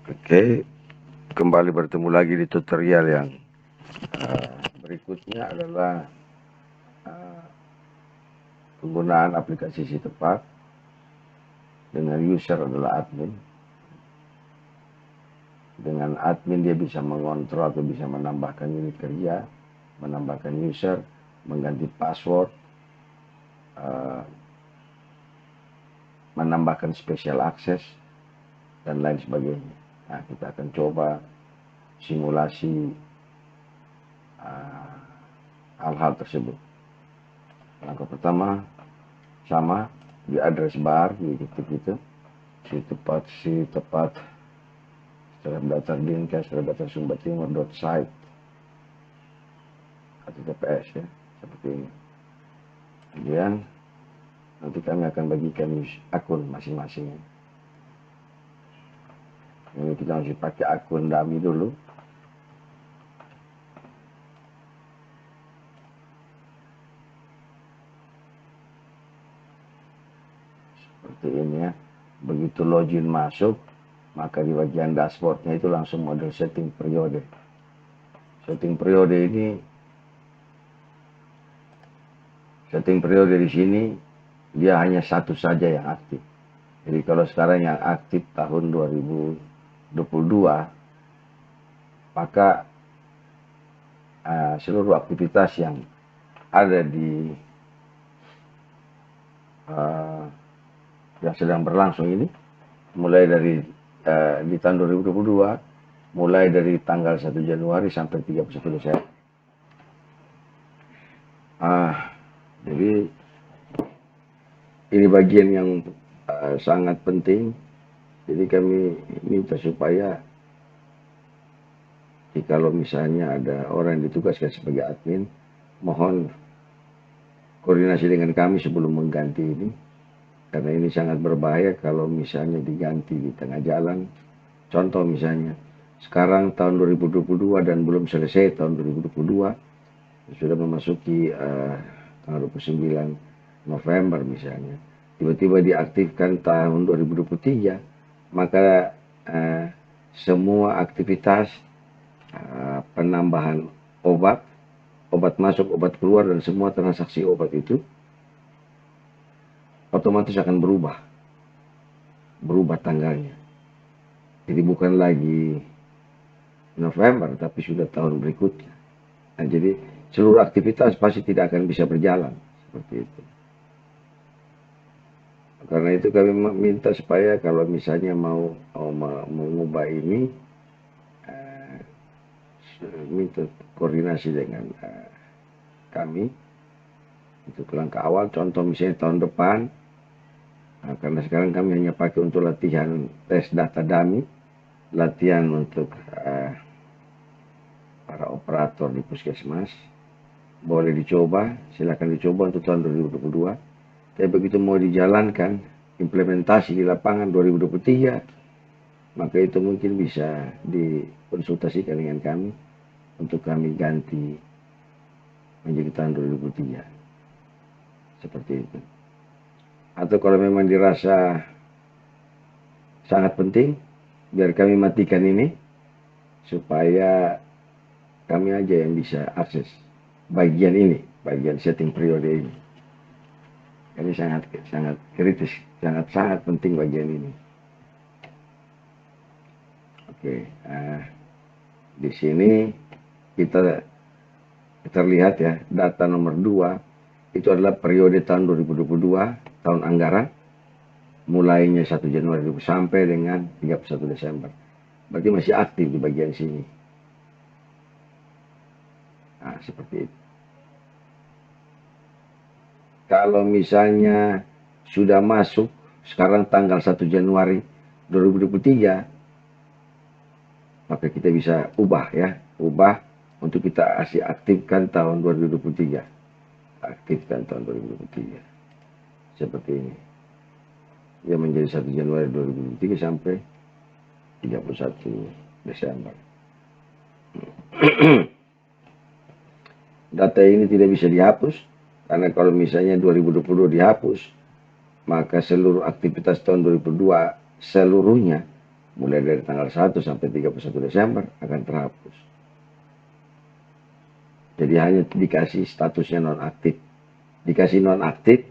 Oke, kembali bertemu lagi di tutorial yang berikutnya adalah penggunaan aplikasi si tepat dengan user adalah admin. Dengan admin dia bisa mengontrol atau bisa menambahkan unit kerja, menambahkan user, mengganti password, menambahkan special access, dan lain sebagainya. Nah, kita akan coba simulasi hal-hal tersebut. Langkah pertama sama di address bar diketik itu si tepat dalam daftar Dinkes dalam daftar Sumba Timur .site atau TPS ya, seperti ini. Kemudian nanti kami akan bagikan akun masing-masing. Ini kita masih pakai akun dummy dulu. Seperti ini ya. Begitu login masuk, maka di bagian dashboardnya itu langsung model setting periode. Setting periode di sini dia hanya satu saja yang aktif. Jadi kalau sekarang yang aktif tahun 2022, maka seluruh aktivitas yang ada di yang sedang berlangsung ini, mulai dari di tahun 2022, mulai dari tanggal 1 Januari sampai 31 Desember. Jadi ini bagian yang sangat penting. Jadi kami minta supaya kalau misalnya ada orang yang ditugaskan sebagai admin, mohon koordinasi dengan kami sebelum mengganti ini. Karena ini sangat berbahaya kalau misalnya diganti di tengah jalan. Contoh misalnya, sekarang tahun 2022 dan belum selesai tahun 2022, sudah memasuki tanggal 29 November misalnya. Tiba-tiba diaktifkan tahun 2023, maka semua aktivitas penambahan obat masuk, obat keluar, dan semua transaksi obat itu otomatis akan berubah tanggalnya. Jadi bukan lagi November, tapi sudah tahun berikutnya. Nah, jadi seluruh aktivitas pasti tidak akan bisa berjalan seperti itu. Karena itu kami minta supaya kalau misalnya mau mengubah ini, minta koordinasi dengan kami untuk langkah awal. Contoh misalnya tahun depan, karena sekarang kami hanya pakai untuk latihan tes data dummy, latihan untuk para operator di puskesmas. Boleh dicoba, silakan dicoba untuk tahun 2022. Tapi begitu mau dijalankan implementasi di lapangan 2023, maka itu mungkin bisa dikonsultasikan dengan kami untuk kami ganti menjadi tahun 2003. Seperti itu. Atau kalau memang dirasa sangat penting, biar kami matikan ini supaya kami aja yang bisa akses bagian ini, bagian setting periode ini. Ini sangat kritis, sangat penting bagian ini. Oke, di sini kita terlihat ya, data nomor 2 itu adalah periode tahun 2022, tahun anggaran, mulainya 1 Januari sampai dengan 31 Desember. Berarti masih aktif di bagian sini. Nah, seperti itu. Kalau misalnya sudah masuk sekarang tanggal 1 Januari 2023, maka kita bisa ubah untuk kita aktifkan tahun 2023. Aktifkan tahun 2023. Seperti ini. Dia menjadi 1 Januari 2023 sampai 31 Desember. Data ini tidak bisa dihapus, karena kalau misalnya 2020 dihapus, maka seluruh aktivitas tahun 2002 seluruhnya mulai dari tanggal 1 sampai 31 Desember akan terhapus. Jadi hanya dikasih statusnya nonaktif. Dikasih nonaktif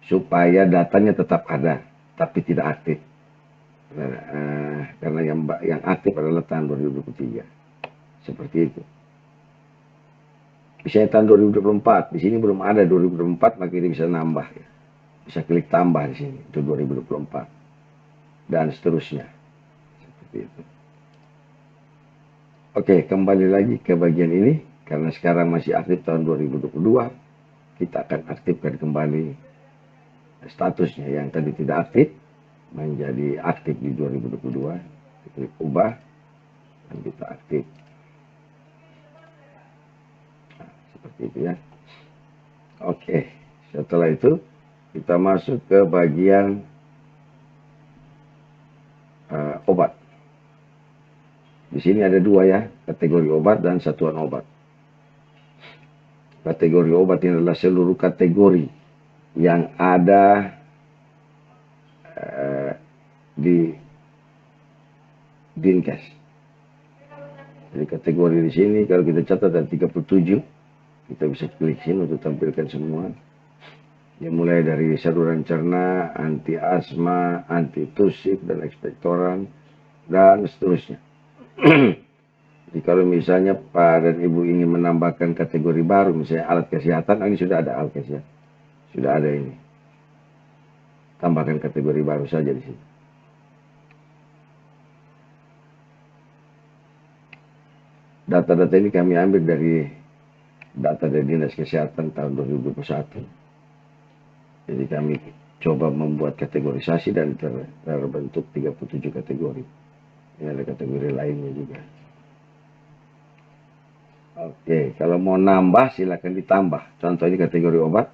supaya datanya tetap ada, tapi tidak aktif. Karena yang aktif adalah tahun 2023. Seperti itu. Misalnya tahun 2024, di sini belum ada 2024, maka ini bisa nambah. Ya. Bisa klik tambah di sini, itu 2024. Dan seterusnya. Seperti itu. Oke, kembali lagi ke bagian ini. Karena sekarang masih aktif tahun 2022, kita akan aktifkan kembali statusnya yang tadi tidak aktif, menjadi aktif di 2022. Klik ubah, dan kita aktif. Nah, seperti itu ya. Oke, setelah itu kita masuk ke bagian obat. Di sini ada dua ya, kategori obat dan satuan obat. Kategori obat ini adalah seluruh kategori yang ada di Dinkes. Jadi kategori di sini kalau kita catat ada 37, kita bisa klik sini untuk tampilkan semua. Ya, mulai dari saluran cerna, anti asma, anti tusik dan ekspektoran dan seterusnya. Jadi kalau misalnya Pak dan Ibu ingin menambahkan kategori baru, misalnya alat kesehatan, ini sudah ada alat kesehatan, sudah ada ini. Tambahkan kategori baru saja di sini. Data-data ini kami ambil dari data dari Dinas Kesehatan tahun 2021. Jadi kami coba membuat kategorisasi dan terbentuk 37 kategori. Ini ada kategori lainnya juga. Oke, kalau mau nambah silakan ditambah. Contoh ini kategori obat.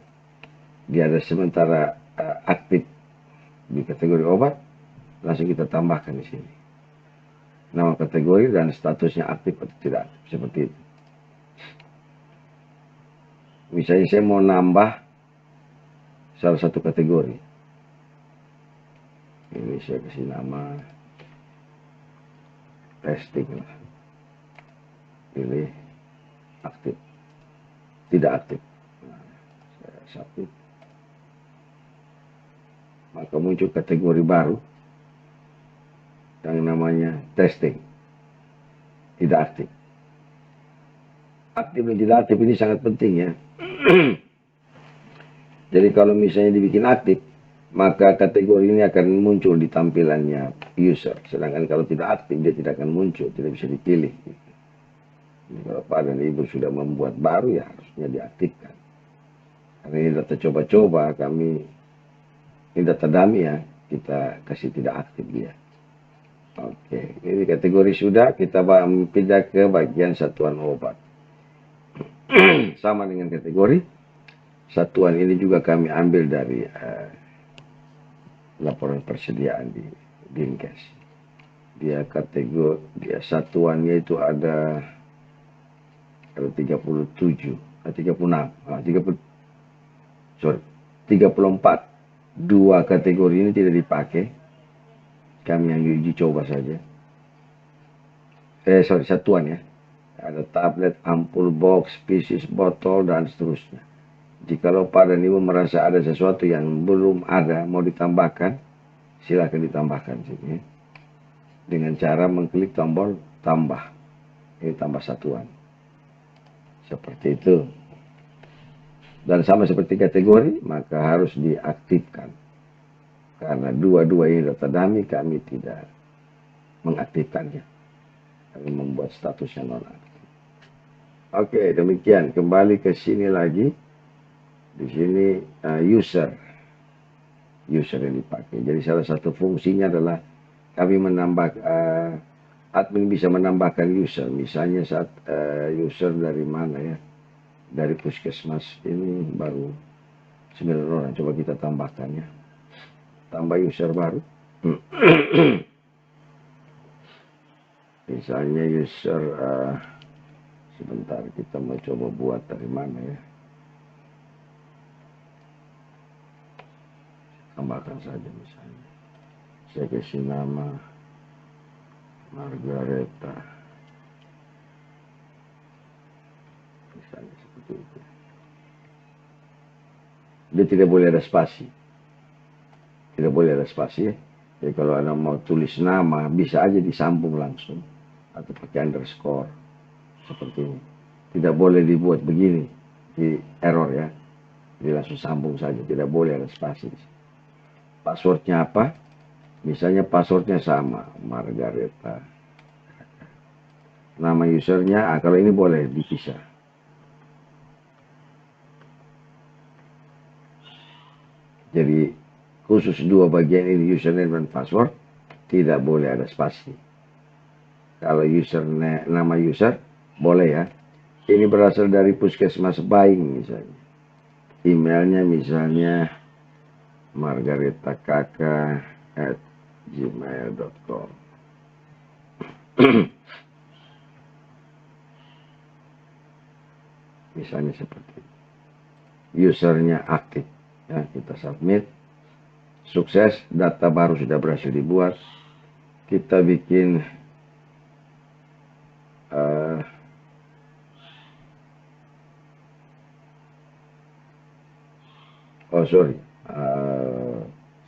Dia ada sementara aktif di kategori obat, langsung kita tambahkan di sini. Nama kategori dan statusnya aktif atau tidak aktif, seperti itu. Misalnya saya mau nambah salah satu kategori. Ini saya kasih nama testing lah. Pilih aktif, tidak aktif. Nah, saya submit. Maka muncul kategori baru yang namanya testing, tidak aktif. Aktif dan tidak aktif ini sangat penting ya. Jadi kalau misalnya dibikin aktif, maka kategori ini akan muncul di tampilannya user. Sedangkan kalau tidak aktif, dia tidak akan muncul, tidak bisa dipilih. Jadi kalau Pak dan Ibu sudah membuat baru, ya harusnya diaktifkan. Karena ini data coba-coba, ini data dummy ya, kita kasih tidak aktif dia. Oke, ini kategori sudah, kita pindah ke bagian satuan obat. Sama dengan kategori, satuan ini juga kami ambil dari laporan persediaan di Dinkes. Dia satuannya itu ada 37, 36, 34. Dua kategori ini tidak dipakai. Kami yang uji coba saja. Satuan ya. Ada tablet, ampul, box, pieces, botol, dan seterusnya. Jikalau Pak dan Ibu merasa ada sesuatu yang belum ada, mau ditambahkan, silakan ditambahkan sini. Dengan cara mengklik tombol tambah. Ini tambah satuan. Seperti itu. Dan sama seperti kategori, maka harus diaktifkan. Karena dua-dua ini data dummy, kami tidak mengaktifkannya. Kami membuat statusnya nonaktif. Oke, demikian. Kembali ke sini lagi. Di sini user yang dipakai. Jadi salah satu fungsinya adalah kami menambah admin bisa menambahkan user. Misalnya saat user dari mana ya? Dari puskesmas ini baru 9 orang. Coba kita tambahkan ya. Tambah user baru. Misalnya user sebentar kita mau coba buat dari mana ya. Tambahkan saja misalnya. Saya kasih nama Margareta. Misalnya seperti itu. Dia tidak boleh ada spasi. Tidak boleh ada spasi ya. Jadi kalau Anda mau tulis nama, bisa aja disambung langsung. Atau pakai underscore. Seperti ini. Tidak boleh dibuat begini. Di error ya. Jadi langsung sambung saja. Tidak boleh ada spasi. Passwordnya apa? Misalnya passwordnya sama. Margareta. Nama usernya, kalau ini boleh dipisah. Jadi khusus dua bagian ini, username dan password, tidak boleh ada spasi. Kalau username, nama user, boleh ya. Ini berasal dari Puskesmas Baing misalnya. Emailnya misalnya margaretakaka@gmail.com. Misalnya seperti itu. Usernya aktif. Ya, kita submit. Sukses, data baru sudah berhasil dibuat. Kita bikin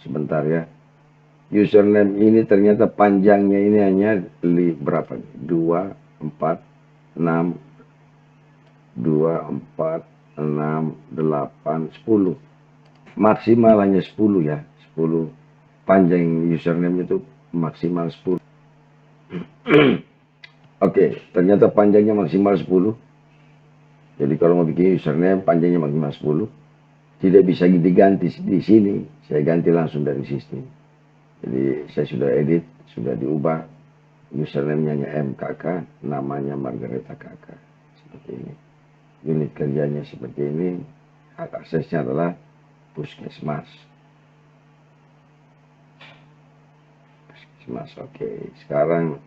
sebentar ya. Username ini ternyata panjangnya ini hanya berapa nih? 2, 4, 6, 2, 4, 6, 8, 10. Maksimal hanya 10 ya. 10. Panjang username itu maksimal 10. Oke, ternyata panjangnya maksimal 10. Jadi kalau mau bikin username panjangnya maksimal 10. Tidak bisa diganti di sini. Saya ganti langsung dari sistem. Jadi saya sudah edit, sudah diubah. Username-nya hanya MKK, namanya Margareta Kakak. Seperti ini. Unit kerjanya seperti ini. Hak aksesnya adalah Puskesmas. Puskesmas, oke. Sekarang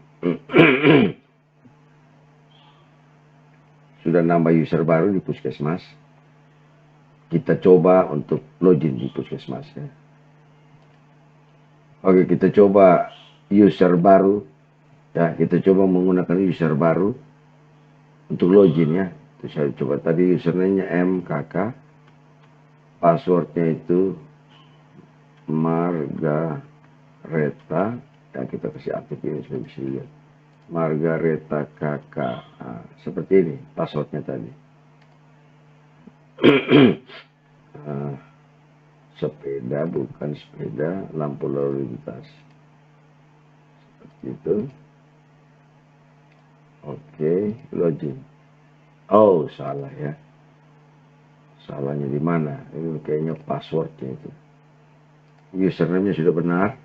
sudah nambah user baru di Puskesmas. Kita coba untuk login di Puskesmas ya. Oke, kita coba user baru. Ya, kita coba menggunakan user baru untuk login ya. Itu saya coba tadi username-nya MKK. Passwordnya itu Margareta. Ya, kita kasih aktif ini supaya bisa lihat. Margareta Kakak. Nah, seperti ini passwordnya tadi. Sepeda, bukan sepeda, lampu lalu lintas. Seperti itu. Oke, login. Oh, salah ya. Salahnya di mana? Ini kayaknya passwordnya itu. Username-nya sudah benar.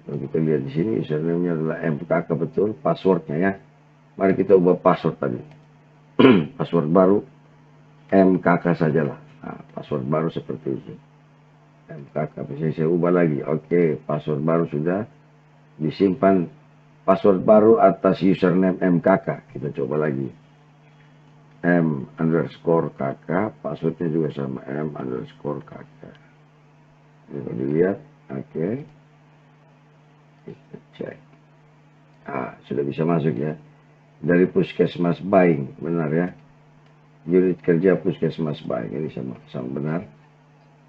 Kalau kita lihat di sini, username-nya adalah MKK betul, passwordnya ya. Mari kita ubah password tadi. Password baru MKK sajalah. Nah, password baru seperti itu. MKK bisa saya ubah lagi. Oke, password baru sudah disimpan. Password baru atas username MKK. Kita coba lagi. M_KK. Passwordnya juga sama M_KK. Ini kalau dilihat. Oke. Kita cek. Sudah bisa masuk ya. Dari Puskesmas Baing. Benar ya. Unit kerja Puskesmas Baing. Ini sama benar.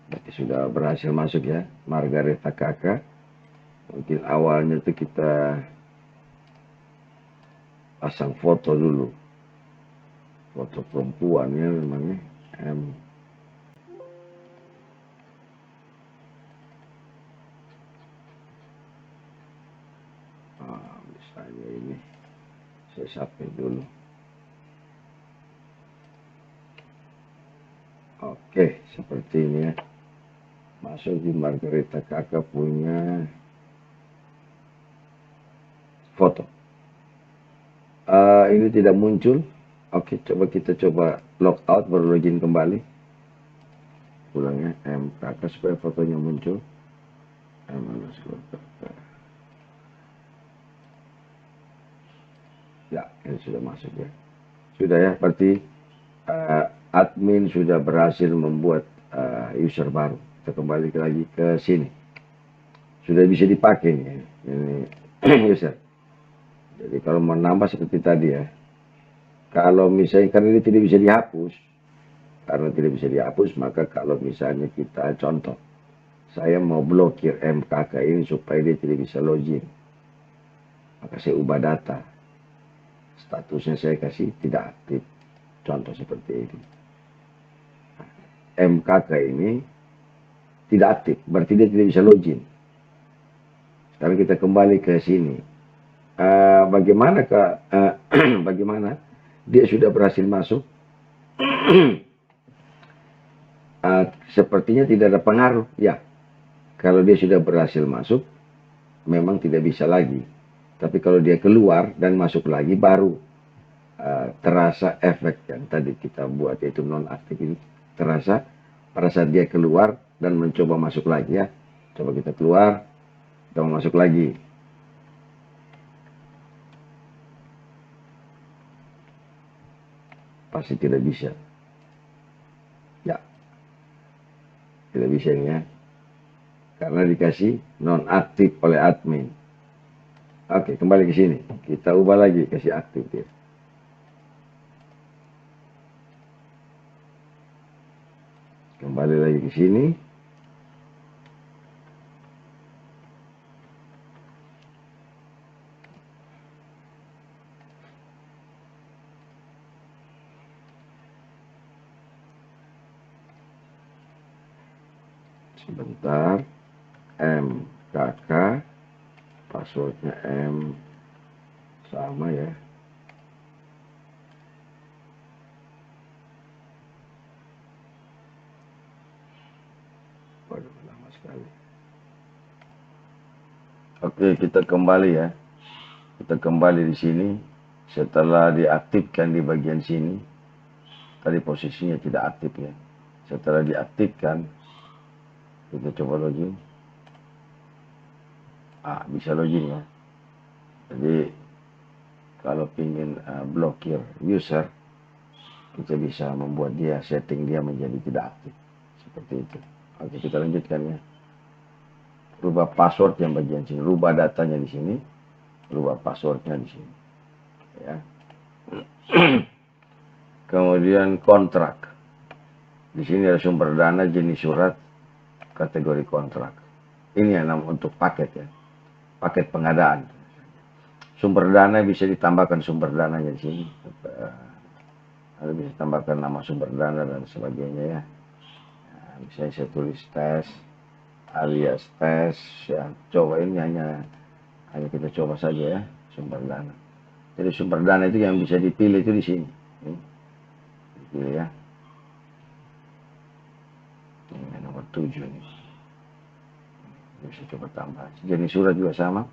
Berarti sudah berhasil masuk ya. Margareta Kakak. Mungkin awalnya itu kita pasang foto dulu. Foto perempuannya memangnya. Misalnya ini. Saya submit dulu. Oke, seperti ini ya. Masuk di Margareta Kakak punya foto. Ini tidak muncul. Oke, kita coba logout baru login kembali. Ulangnya MKK supaya fotonya muncul. Ya, ini sudah masuk ya. Sudah ya, berarti admin sudah berhasil membuat user baru. Kita kembali lagi ke sini. Sudah bisa dipakai nih. Ini user. Jadi kalau mau nambah seperti tadi ya, kalau misalnya karena ini tidak bisa dihapus, karena tidak bisa dihapus, maka kalau misalnya kita contoh, saya mau blokir MKK ini supaya dia tidak bisa login, maka saya ubah data, statusnya saya kasih tidak aktif, contoh seperti ini. MKK ini tidak aktif, berarti dia tidak bisa login. Sekarang kita kembali ke sini. Bagaimana bagaimana dia sudah berhasil masuk? Sepertinya tidak ada pengaruh. Ya, kalau dia sudah berhasil masuk, memang tidak bisa lagi. Tapi kalau dia keluar dan masuk lagi, baru terasa efek yang tadi kita buat, yaitu non-aktif ini. Terasa pada saat dia keluar dan mencoba masuk lagi ya. Coba kita keluar, kita mau masuk lagi. Pasti tidak bisa. Ya, tidak bisa ini ya. Karena dikasih non-aktif oleh admin. Oke, kembali ke sini. Kita ubah lagi, kasih aktif dia. Kembali lagi ke sini. Sebentar. MKK. Passwordnya M. Sama ya. Waduh, lama sekali. Oke, kita kembali ya. Kita kembali di sini. Setelah diaktifkan di bagian sini, tadi posisinya tidak aktif ya. Setelah diaktifkan, kita coba login. Bisa login ya. Jadi kalau ingin blokir user, kita bisa membuat dia, setting dia menjadi tidak aktif. Seperti itu. Oke, kita lanjutkan ya. Rubah password yang bagian sini, rubah datanya di sini, rubah passwordnya di sini. Ya. Kemudian kontrak. Di sini ada sumber dana, jenis surat, kategori kontrak. Ini yang namanya untuk paket ya, paket pengadaan. Sumber dana bisa ditambahkan sumber dananya di sini. Ada bisa tambahkan nama sumber dana dan sebagainya ya. Nah, misalnya saya tulis tes, alias tes ya. Coba ini hanya kita coba saja ya sumber dana. Jadi sumber dana itu yang bisa dipilih itu di sini. Dipilih ya. Ini nomor 7 nih. Bisa coba tambah. Jenis surat juga sama.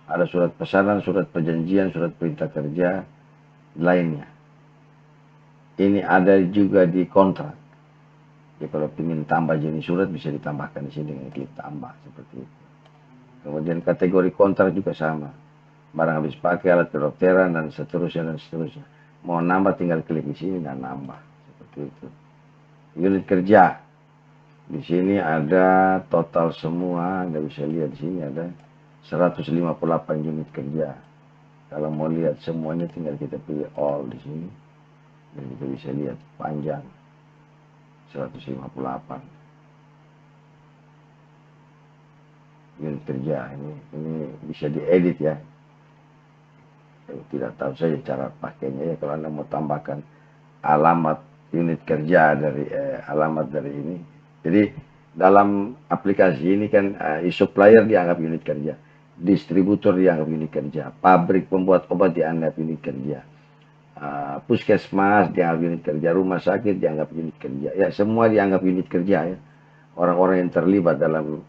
Ada surat pesanan, surat perjanjian, surat perintah kerja, lainnya. Ini ada juga di kontrak. Jadi kalau ingin tambah jenis surat bisa ditambahkan di sini dengan klik tambah seperti itu. Kemudian kategori kontrak juga sama. Barang habis pakai, alat kedokteran dan seterusnya dan seterusnya. Mau nambah tinggal klik di sini dan nambah seperti itu. Unit kerja. Di sini ada total semua, Anda bisa lihat di sini ada 158 unit kerja. Kalau mau lihat semuanya tinggal kita pilih all di sini. Dan kita bisa lihat panjang 158 unit kerja. Ini bisa diedit ya. Tidak tahu saja cara pakainya ya. Kalau Anda mau tambahkan alamat unit kerja dari alamat dari ini. Jadi dalam aplikasi ini kan supplier dianggap unit kerja, distributor dianggap unit kerja, pabrik pembuat obat dianggap unit kerja, puskesmas dianggap unit kerja, rumah sakit dianggap unit kerja. Ya semua dianggap unit kerja ya. Orang-orang yang terlibat dalam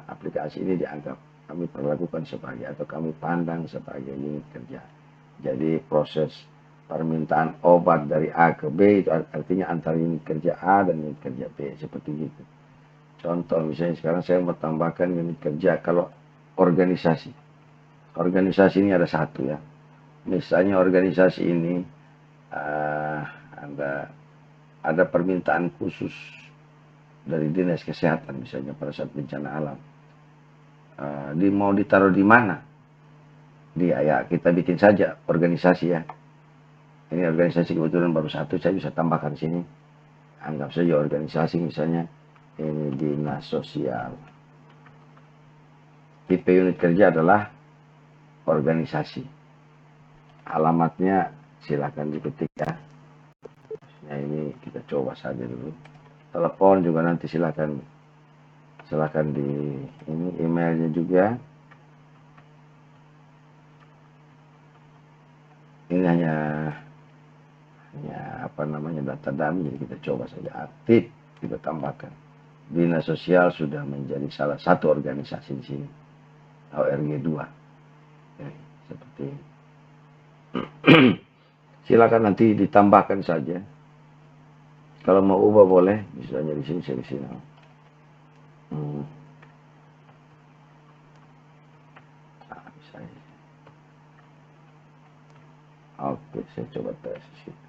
aplikasi ini dianggap kami perlakukan sebagai atau kami pandang sebagai unit kerja. Jadi proses permintaan obat dari A ke B itu artinya antara unit kerja A dan unit kerja B seperti itu. Contoh misalnya sekarang saya mau tambahkan unit kerja kalau organisasi. Organisasi ini ada satu ya. Misalnya organisasi ini ada permintaan khusus dari dinas kesehatan misalnya pada saat bencana alam. Mau ditaruh di mana? dia ya kita bikin saja organisasi ya. Ini organisasi kebetulan baru satu, saya bisa tambahkan sini. Anggap saja organisasi misalnya ini dinas sosial. Tipe unit kerja adalah organisasi. Alamatnya silakan diketik ya. Nah ini kita coba saja dulu. Telepon juga nanti silakan di ini emailnya juga. Ini hanya apa namanya data dummy, jadi kita coba saja aktif, kita tambahkan. Dinas sosial sudah menjadi salah satu organisasi di sini. ORG 2. Oke, seperti ini. Silakan nanti ditambahkan saja. Kalau mau ubah boleh, misalnya di sini saya di sini. Misalnya. Oke, saya coba tes di sini.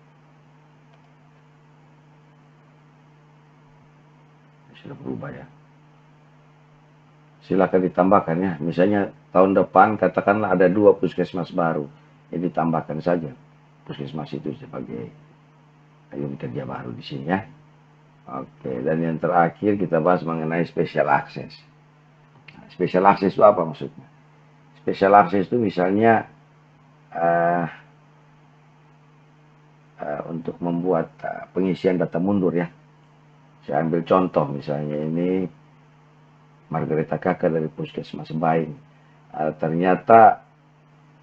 Sudah berubah ya. Silakan ditambahkan ya. Misalnya tahun depan katakanlah ada 2 puskesmas baru. Jadi tambahkan saja puskesmas itu sebagai unit kerja baru di sini ya. Oke, dan yang terakhir kita bahas mengenai special access. Special access itu apa maksudnya? Special access itu misalnya untuk membuat pengisian data mundur ya. Saya ambil contoh misalnya ini Margareta Kakak dari Puskesmas Bain. Ternyata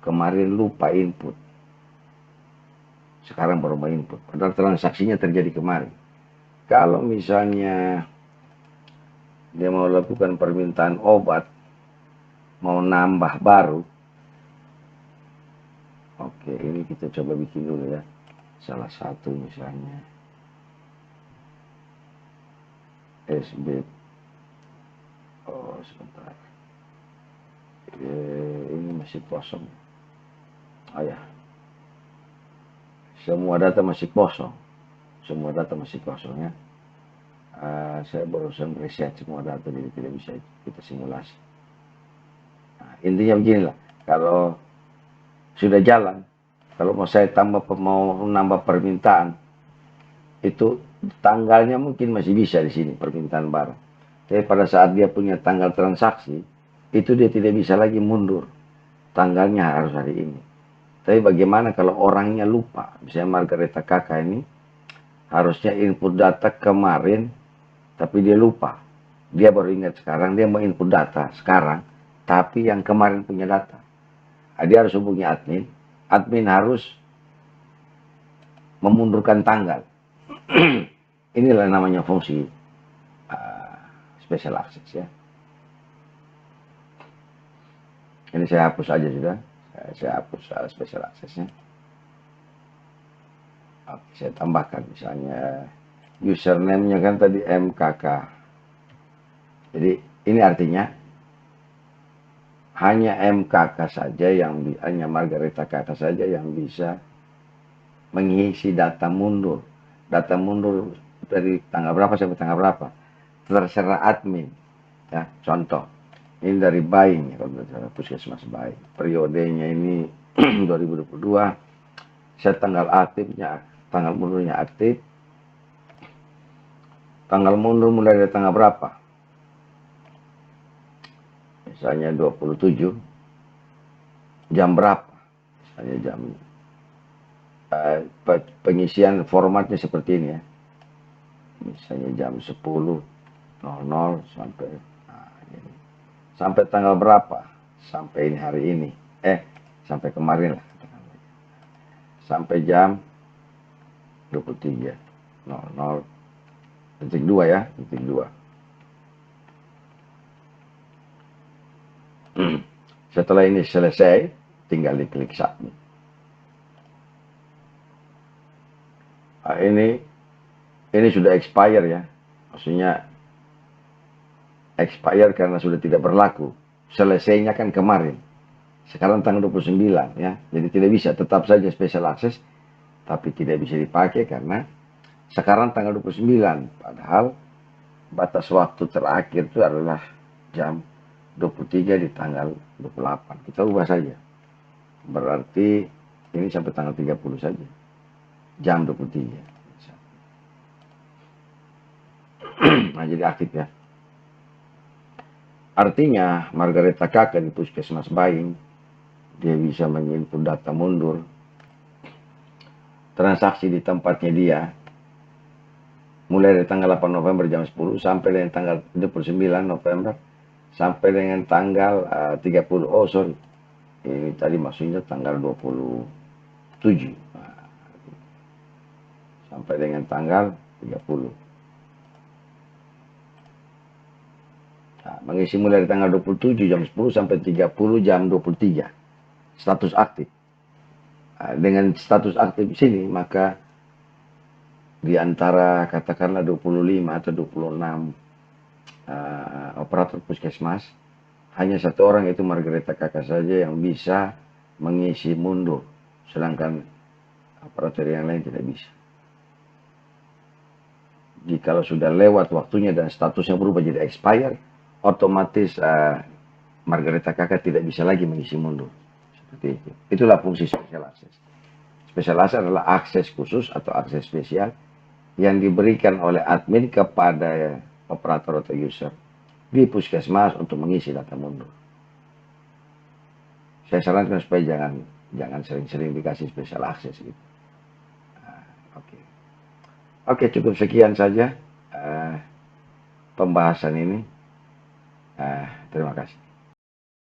kemarin lupa input. Sekarang baru mau input. Padahal transaksinya terjadi kemarin. Kalau misalnya dia mau lakukan permintaan obat, mau nambah baru. Oke, ini kita coba bikin dulu ya. Salah satu misalnya. SB. Oh, sebentar. Ini masih kosong. Oh ya. Semua data masih kosong. Semua data masih kosong ya. Saya barusan reset semua data, jadi tidak bisa kita simulasi. Nah, intinya beginilah, kalau sudah jalan, kalau mau saya mau nambah permintaan, itu tanggalnya mungkin masih bisa di sini permintaan barang. Tapi pada saat dia punya tanggal transaksi, itu dia tidak bisa lagi mundur. Tanggalnya harus hari ini. Tapi bagaimana kalau orangnya lupa? Misalnya Margareta Kakak ini harusnya input data kemarin, tapi dia lupa. Dia baru ingat sekarang, dia mau input data sekarang, tapi yang kemarin punya data. Nah, dia harus hubungi admin. Admin harus memundurkan tanggal. Inilah namanya fungsi special access ya. Ini saya hapus aja sudah. Saya hapus special accessnya. Oke, saya tambahkan misalnya username-nya kan tadi MKK. Jadi ini artinya hanya MKK saja hanya Margareta Kakak saja yang bisa mengisi data mundur. Data mundur dari tanggal berapa sampai tanggal berapa. Terserah admin. Ya, contoh. Ini dari Bain ya, kalau Puskesmas Bain. Periodenya ini 2022. Saya tanggal aktifnya, tanggal mundurnya aktif. Tanggal mundur mulai dari tanggal berapa? Misalnya 27. Jam berapa? Misalnya jam pengisian formatnya seperti ini ya. Misalnya jam 10.00 sampai ini. Sampai tanggal berapa? Sampai ini hari ini. Sampai kemarin lah. Sampai jam 23.00 detik 2 ya, detik 2. Setelah ini selesai, tinggal diklik submit. Nah, ini sudah expire ya. Maksudnya expire karena sudah tidak berlaku. Selesainya kan kemarin. Sekarang tanggal 29 ya. Jadi tidak bisa, tetap saja special access, tapi tidak bisa dipakai karena sekarang tanggal 29. Padahal batas waktu terakhir itu adalah jam 23 di tanggal 28. Kita ubah saja. Berarti ini sampai tanggal 30 saja. Jam 23. Nah, jadi aktif ya. Artinya Margareta Kakak di Puskesmas Baing, dia bisa menginput data mundur transaksi di tempatnya dia mulai dari tanggal 8 November jam 10 sampai dengan tanggal 29 November sampai dengan tanggal 30. Oh sorry, ini tadi maksudnya tanggal 27 sampai dengan tanggal 30. Nah, mengisi mulai dari tanggal 27 jam 10 sampai 30 jam 23. Status aktif. Nah, dengan status aktif sini maka di antara katakanlah 25 atau 26 operator puskesmas, hanya satu orang, yaitu Margareta Kakak saja yang bisa mengisi mundur, sedangkan operator yang lain tidak bisa. Jika sudah lewat waktunya dan statusnya berubah jadi expired, otomatis Margareta Kakak tidak bisa lagi mengisi mundur. Seperti itu. Itulah fungsi special access. Special access adalah akses khusus atau akses spesial yang diberikan oleh admin kepada operator atau user di puskesmas untuk mengisi data mundur. Saya sarankan supaya jangan sering-sering dikasih special access gitu. Oke. Oke, cukup sekian saja pembahasan ini. Terima kasih.